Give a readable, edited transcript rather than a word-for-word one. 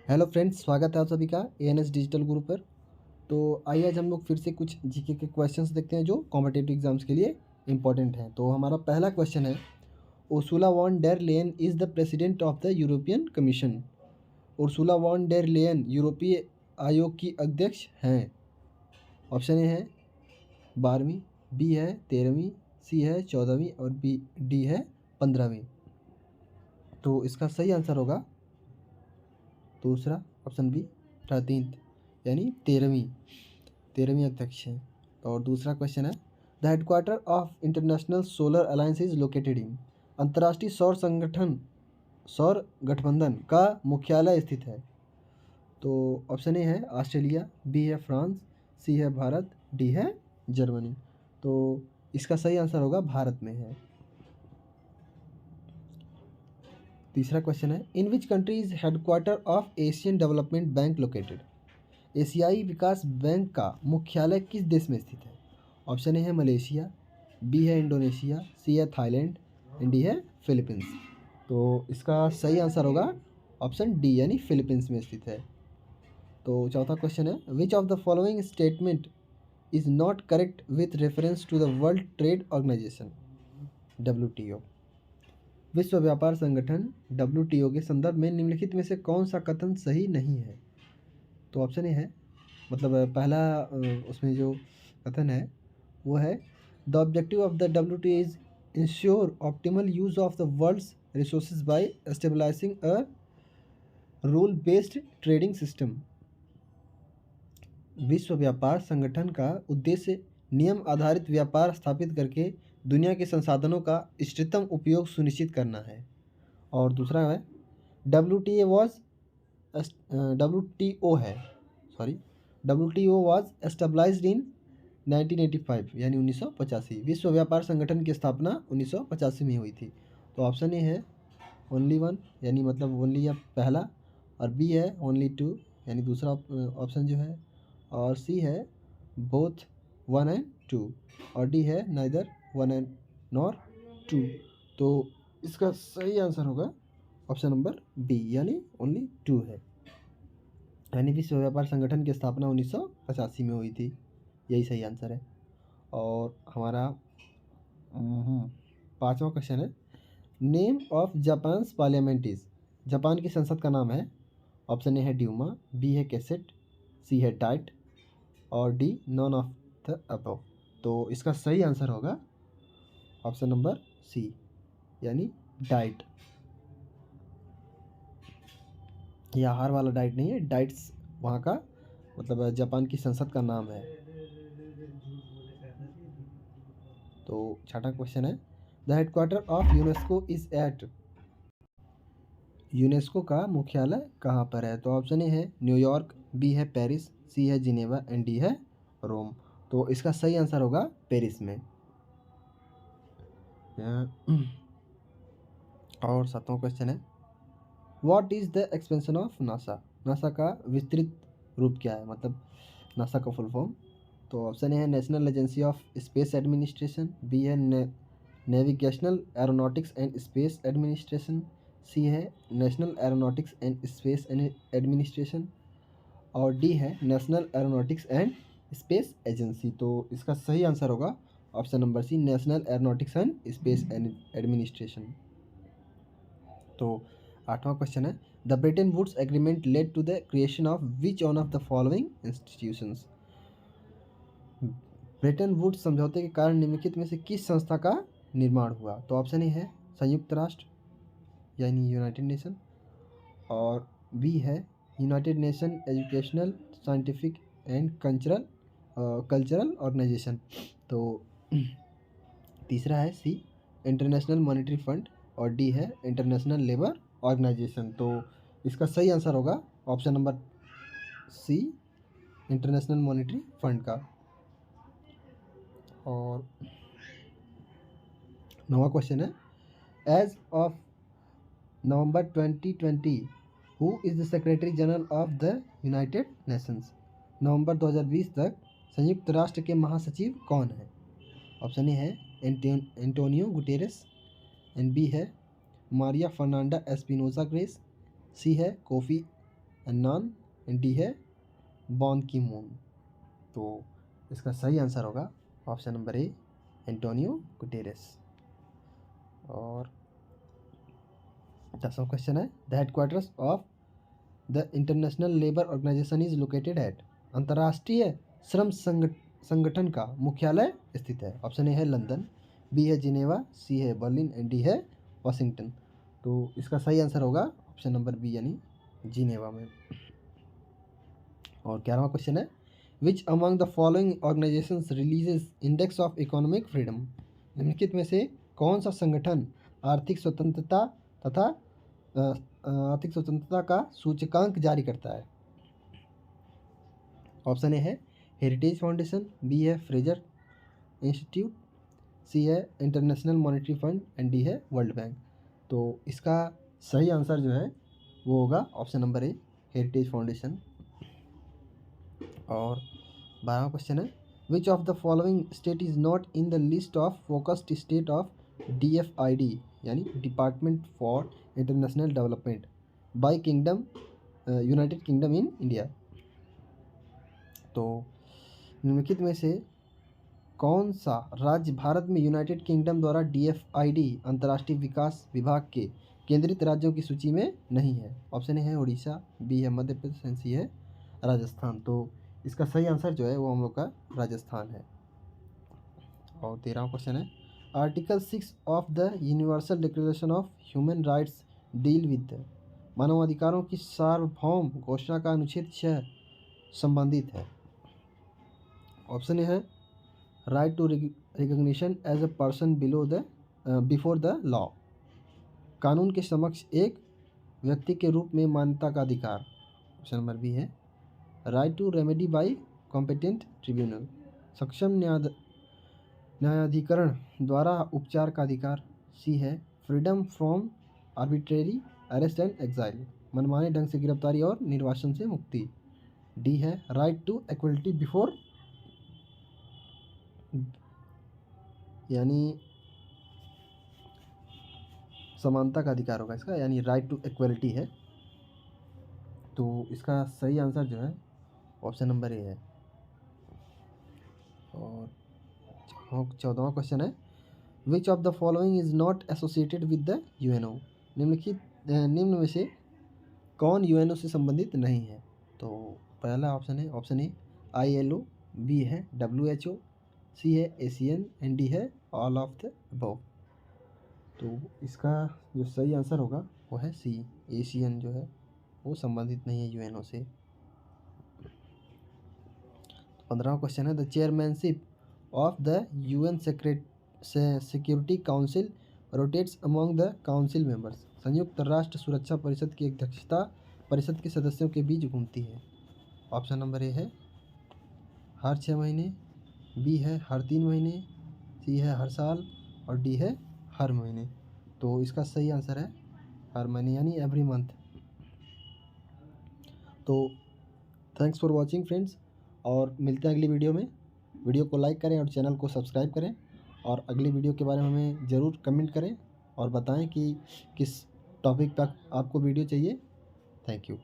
Hello friends, स्वागत है आप सभी का एएनएस डिजिटल गुरु पर। तो आइए आज हम लोग फिर से कुछ जीके के क्वेश्चंस देखते हैं जो कॉम्पिटिटिव एग्जाम्स के लिए इंपॉर्टेंट हैं। तो हमारा पहला क्वेश्चन है, Ursula von der Leyen is the president of the European commission. Ursula von der Leyen यूरोपीय आयोग की अध्यक्ष हैं। ऑप्शन ए है 12वीं, बी है 13वीं, सी है 14वीं और डी है 15वीं। तो इसका सही आंसर होगा दूसरा ऑप्शन बी, 13th यानी 13वीं अध्यक्ष है। और दूसरा क्वेश्चन है, the headquarter of international solar alliance is located in. अंतर्राष्ट्रीय सौर गठबंधन का मुख्यालय स्थित है। तो ऑप्शन ए है ऑस्ट्रेलिया, बी है फ्रांस, सी है भारत, डी है जर्मनी। तो इसका सही आंसर होगा भारत में है। तीसरा क्वेश्चन है, in which country is headquarter of Asian Development Bank located. एशियाई विकास बैंक का मुख्यालय किस देश में स्थित है। ऑप्शन ए है मलेशिया, बी है इंडोनेशिया, सी है थाईलैंड एंड डी है फिलीपींस। तो इसका सही आंसर होगा ऑप्शन डी यानी फिलीपींस में स्थित है। तो चौथा क्वेश्चन है, which of the following statement is not correct with reference to the world trade organisation WTO। विश्व व्यापार संगठन WTO के संदर्भ में निम्नलिखित में से कौन सा कथन सही नहीं है। तो ऑप्शन ए है, मतलब पहला उसमें जो कथन है वो है, the objective of the WTO is ensure optimal use of the world's resources by stabilising a rule based trading system. विश्व व्यापार संगठन का उद्देश्य नियम आधारित व्यापार स्थापित करके दुनिया के संसाधनों का इष्टतम उपयोग सुनिश्चित करना है। और दूसरा है, WTA वॉज WTO है सॉरी WTO वॉज एस्टेब्लाइज्ड इन 1985 यानी 1985। विश्व व्यापार संगठन की स्थापना 1985 में हुई थी। तो ऑप्शन ए है ओनली वन यानी मतलब ओनली या पहला, और बी है ओनली टू यानी दूसरा ऑप्शन जो है, और सी है बोथ 1 एंड 2, और डी है नाइदर 1 एंड नॉर 2। तो इसका सही आंसर होगा ऑप्शन नंबर बी यानी ओनली 2 है, यानी विश्व व्यापार संगठन की स्थापना 1985 में हुई थी। यही सही आंसर है। और हमारा पांचवा क्वेश्चन है, name of Japan parliament is. Japan की संसद का नाम है। ऑप्शन ए है ड्यूमा, बी है कैसेट, सी है डाइट और D none of the above. तो इसका सही आंसर होगा ऑप्शन नंबर सी यानी डाइट। यह आहार वाला डाइट नहीं है, डाइट्स वहाँ का मतलब जापान की संसद का नाम है। तो छठा क्वेश्चन है, the headquarter of UNESCO is at. UNESCO का मुख्यालय कहाँ पर है। तो ऑप्शन ए है न्यूयॉर्क, बी है पेरिस, सी है जिनेवा एंड डी है रोम। तो इसका सही आंसर होगा पेरिस में। और सातवां क्वेश्चन है, what is the expansion of NASA. NASA का विस्तृत रूप क्या है, मतलब नासा का फुल फॉर्म। तो ऑप्शन ए है National Agency of Space Administration, B है Navigational Aeronautics and Space Administration, C है National Aeronautics and Space Administration और डी है National Aeronautics and Space Agency. तो इसका सही आंसर होगा option number C, National Aeronautics and Space Administration. तो आठवां क्वेश्चन है, the Brayton Woods agreement led to the creation of which one of the following institutions. Bretton Woods समझौते के कारण निम्नलिखित में से किस संस्था का निर्माण हुआ। तो ऑप्शन ए है संयुक्त राष्ट्र यानी यूनाइटेड नेशन, और बी है United Nation Educational Scientific and Cultural Organisation. तो तीसरा है सी इंटरनेशनल मॉनेटरी फंड, और डी है इंटरनेशनल लेबर ऑर्गेनाइजेशन। तो इसका सही आंसर होगा option number C International Monetary Fund का। और नवा क्वेश्चन है, as of November 2020 who is the secretary general of the United Nations. नवंबर 2020 तक संयुक्त राष्ट्र के महासचिव कौन है। ऑप्शन ए है एंटोनियो गुटेरेस एंड बी है मारिया फर्नांडा एस्पिनोजा ग्रेस, सी है कोफी अन्नान, एंड डी है बॉन की मून। तो इसका सही आंसर होगा option number A, Antonio Guterres. और 10वां क्वेश्चन है, the headquarters of the international labour organisation is located at. अंतर्राष्ट्रीय श्रम संगठन का मुख्यालय स्थित है। ऑप्शन ए है लंदन, बी है जिनेवा, सी है बर्लिन, एंड डी है वाशिंगटन। तो इसका सही आंसर होगा ऑप्शन नंबर बी यानी जिनेवा में। और 11वां क्वेश्चन है, which among the following organisations releases index of economic freedom. निम्नलिखित में से कौन सा संगठन आर्थिक स्वतंत्रता तथा आर्थिक स्वतंत्रता का सूचकांक जारी करता है। ऑप्शन ए है हेरिटेज फाउंडेशन, बी है फ्रेजर इंस्टीट्यूट, सी है international Monetary fund, and D है वर्ल्ड बैंक। तो इसका सही आंसर जो है वो होगा ऑप्शन नंबर ए, हेरिटेज फाउंडेशन। और 12वां क्वेश्चन है, which of the following state is not in the list of focused state of DFID यानी department for international development bye kingdom United kingdom in India. तो निम्नलिखित में से कौन सा राज्य भारत में यूनाइटेड किंगडम द्वारा DFID अंतर्राष्ट्रीय विकास विभाग के केंद्रित राज्यों की सूची में नहीं है। ऑप्शन ए है उड़ीसा, बी है मध्य प्रदेश, एंड सी है राजस्थान। तो इसका सही आंसर जो है वो हम लोग का राजस्थान है। और 13वां क्वेश्चन है, article 6 of the universal declaration of human rights deal with. मानवाधिकारों की सार्वभौम घोषणा का अनुच्छेद 6 संबंधित है। ऑप्शन ए है right to recognition as a person before the law, कानून के समक्ष एक व्यक्ति के रूप में मान्यता का अधिकार। ऑप्शन नंबर बी है right to remedy by competent tribunal, सक्षम न्यायाधिकरण द्वारा उपचार का अधिकार। सी है freedom from arbitrary arrest and exile, मनमाने ढंग से गिरफ्तारी और निर्वासन से मुक्ति। डी है राइट टू इक्वलिटी बिफोर यानी समानता का अधिकार होगा इसका, यानी राइट टू इक्वलिटी है। तो इसका सही आंसर जो है ऑप्शन नंबर ए है। और 14वां क्वेश्चन है, which of the following is not associated with the UNO। निम्न में से कौन UNO से संबंधित नहीं है। तो पहला ऑप्शन है ऑप्शन ए ILO, बी है WHO, सी है ASEAN, एंड डी है ऑल ऑफ द अबव। तो इसका जो सही आंसर होगा वो है सी, एशियन जो है वो संबंधित नहीं है UNO से। 15वां क्वेश्चन है, the chairmanship of the UN security council rotates among the council members. संयुक्त राष्ट्र सुरक्षा परिषद की अध्यक्षता परिषद के सदस्यों के बीच घूमती है। ऑप्शन नंबर ए है हर 6 महीने, बी है हर 3 महीने, सी है हर साल, और डी है हर महीने। तो इसका सही आंसर है हर महीने यानी एवरी मंथ। तो थैंक्स फॉर वॉचिंग फ्रेंड्स, और मिलते हैं अगली वीडियो में। वीडियो को लाइक करें और चैनल को सब्सक्राइब करें, और अगली वीडियो के बारे में हमें ज़रूर कमेंट करें और बताएं कि किस टॉपिक पर आपको वीडियो चाहिए। Thank you.